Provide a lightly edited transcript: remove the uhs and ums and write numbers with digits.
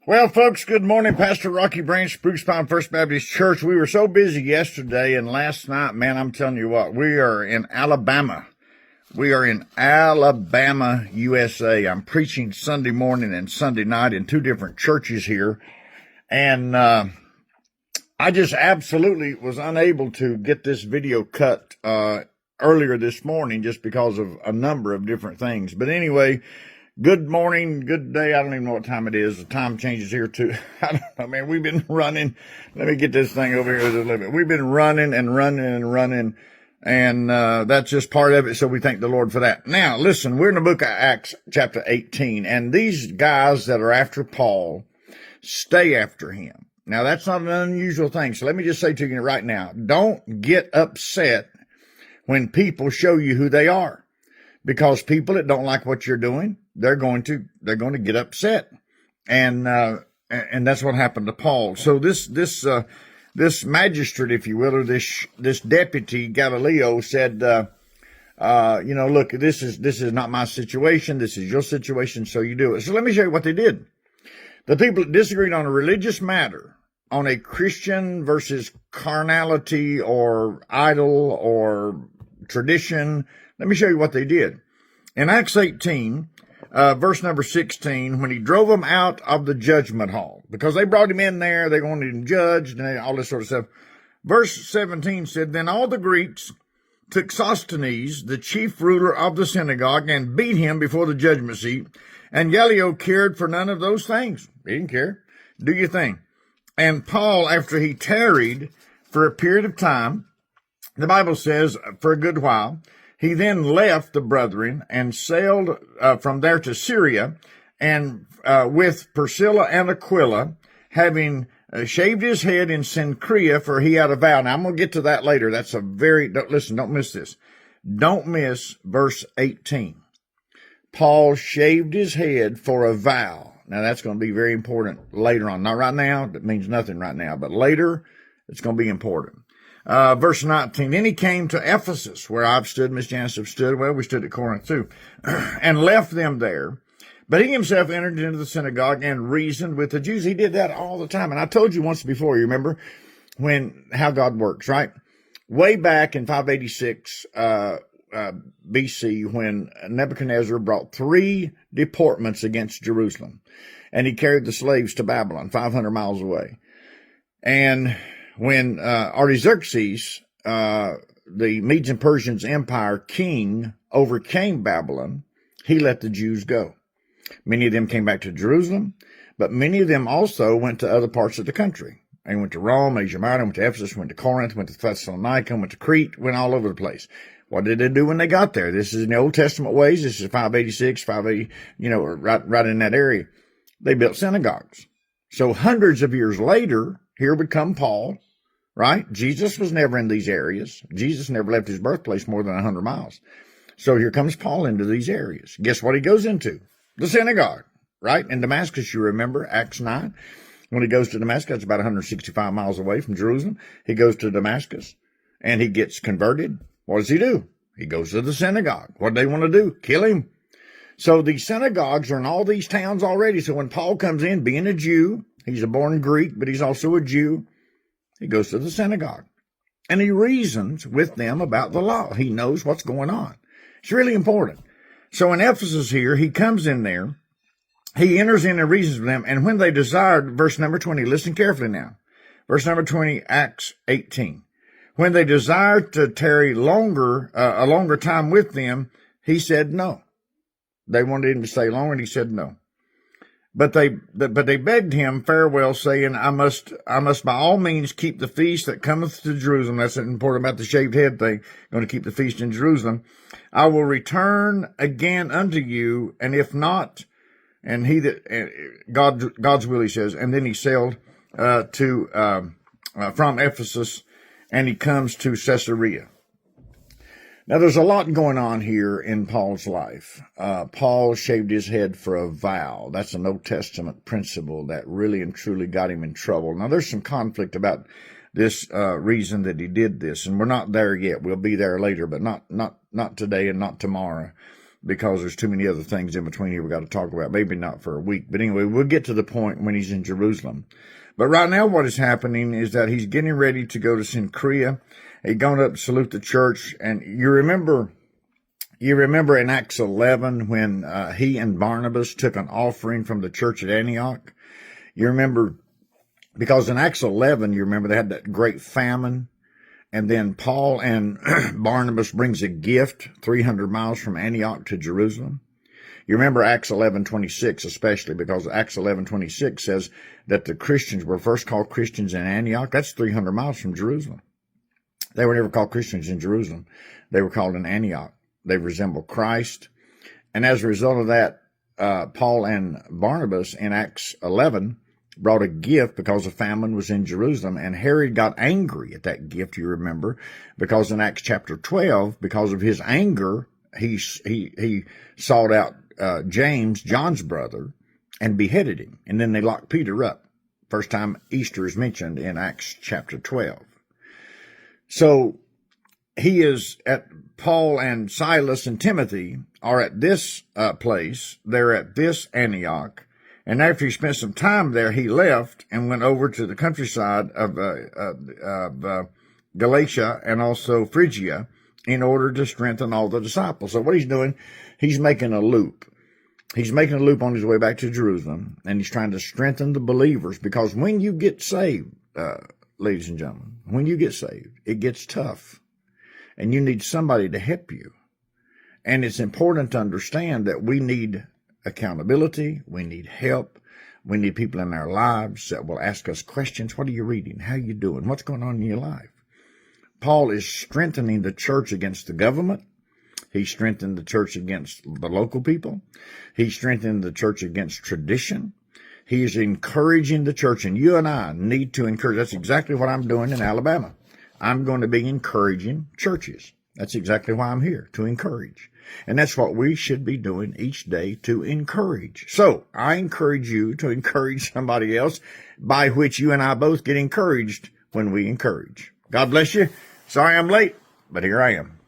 Well, folks, good morning. Pastor Rocky Branch, Spruce Pine First Baptist Church. We were so busy yesterday and last night, man, I'm telling you what, we are in Alabama. We are in Alabama, USA. I'm preaching Sunday morning and Sunday night in two different churches here. And I just absolutely was unable to get this video cut earlier this morning just because of a number of different things. But anyway, good morning, good day. I don't even know what time it is. The time changes here too. I don't know, man. We've been running. Let me get this thing over here a little bit. We've been running and running and running. And that's just part of it, so we thank the Lord for that. Now, listen, we're in the book of Acts, chapter 18, and these guys that are after Paul stay after him. Now, that's not an unusual thing, so let me just say to you right now, don't get upset when people show you who they are, because people that don't like what you're doing, they're going to get upset, and that's what happened to Paul. So this magistrate, if you will, or this deputy Galileo said, look, this is not my situation. This is your situation. So you do it. So let me show you what they did. The people that disagreed on a religious matter, on a Christian versus carnality or idol or tradition. Let me show you what they did. In Acts 18, verse number 16, when he drove them out of the judgment hall, because they brought him in there, they wanted him judged and all this sort of stuff. Verse 17 said, then all the Greeks took Sosthenes, the chief ruler of the synagogue, and beat him before the judgment seat. And Gallio cared for none of those things. He didn't care. Do your thing. And Paul, after he tarried for a period of time, the Bible says for a good while, he then left the brethren and sailed from there to Syria, and with Priscilla and Aquila, having shaved his head in Cenchrea, for he had a vow. Now, I'm going to get to that later. That's don't miss this. Don't miss verse 18. Paul shaved his head for a vow. Now, that's going to be very important later on. Not right now. That means nothing right now. But later, it's going to be important. Verse 19, then he came to Ephesus, where I've stood, Miss Janice have stood. Well, we stood at Corinth too, and left them there. But he himself entered into the synagogue and reasoned with the Jews. He did that all the time. And I told you once before, you remember, how God works, right? Way back in 586 BC, when Nebuchadnezzar brought 3 deportments against Jerusalem, and he carried the slaves to Babylon, 500 miles away. And when Artaxerxes, the Medes and Persians empire king, overcame Babylon, he let the Jews go. Many of them came back to Jerusalem, but many of them also went to other parts of the country. They went to Rome, Asia Minor, went to Ephesus, went to Corinth, went to Thessalonica, went to Crete, went all over the place. What did they do when they got there? This is in the Old Testament ways. This is 586, 580, right in that area. They built synagogues. So hundreds of years later, here would come Paul, right? Jesus was never in these areas. Jesus never left his birthplace more than 100 miles. So here comes Paul into these areas. Guess what he goes into? The synagogue, right? In Damascus, you remember, Acts 9. When he goes to Damascus, it's about 165 miles away from Jerusalem. He goes to Damascus and he gets converted. What does he do? He goes to the synagogue. What do they want to do? Kill him. So these synagogues are in all these towns already. So when Paul comes in, being a Jew, he's a born Greek, but he's also a Jew. He goes to the synagogue and he reasons with them about the law. He knows what's going on. It's really important. So in Ephesus here, he comes in there. He enters in and reasons with them. And when they desired, verse number 20, listen carefully now. Verse number 20, Acts 18. When they desired to tarry a longer time with them, he said no. They wanted him to stay longer, and he said no. But they begged him farewell, saying, I must by all means keep the feast that cometh to Jerusalem. That's important about the shaved head thing. Going to keep the feast in Jerusalem. I will return again unto you, and if not, and God's will, he says. And then he sailed from Ephesus, and he comes to Caesarea. Now, there's a lot going on here in Paul's life. Paul shaved his head for a vow. That's an Old Testament principle that really and truly got him in trouble. Now, there's some conflict about this reason that he did this, and we're not there yet. We'll be there later, but not today and not tomorrow. because there's too many other things in between here we got to talk about. Maybe not for a week. But anyway, we'll get to the point when he's in Jerusalem. But right now what is happening is that he's getting ready to go to Cenchrea. He's going up to salute the church. And you remember in Acts 11 when he and Barnabas took an offering from the church at Antioch? You remember, because in Acts 11, you remember they had that great famine. And then Paul and Barnabas brings a gift 300 miles from Antioch to Jerusalem. You remember Acts 11:26 especially, because Acts 11:26 says that the Christians were first called Christians in Antioch. That's 300 miles from Jerusalem. They were never called Christians in Jerusalem. They were called in Antioch. They resemble Christ. And as a result of that, Paul and Barnabas in Acts 11 brought a gift because a famine was in Jerusalem, and Herod got angry at that gift, you remember, because in Acts chapter 12, because of his anger, he sought out James, John's brother, and beheaded him. And then they locked Peter up. First time Easter is mentioned in Acts chapter 12. So Paul and Silas and Timothy are at this place. They're at this Antioch. And after he spent some time there, he left and went over to the countryside of Galatia and also Phrygia in order to strengthen all the disciples. So what he's doing, he's making a loop. He's making a loop on his way back to Jerusalem, and he's trying to strengthen the believers, because when you get saved, ladies and gentlemen, when you get saved, it gets tough, and you need somebody to help you. And it's important to understand that we need accountability. We need help. We need people in our lives that will ask us questions. What are you reading? How are you doing? What's going on in your life? Paul is strengthening the church against the government. He strengthened the church against the local people. He strengthened the church against tradition. He is encouraging the church, and you and I need to encourage. That's exactly what I'm doing in Alabama. I'm going to be encouraging churches. That's exactly why I'm here, to encourage. And that's what we should be doing each day, to encourage. So I encourage you to encourage somebody else, by which you and I both get encouraged when we encourage. God bless you. Sorry I'm late, but here I am.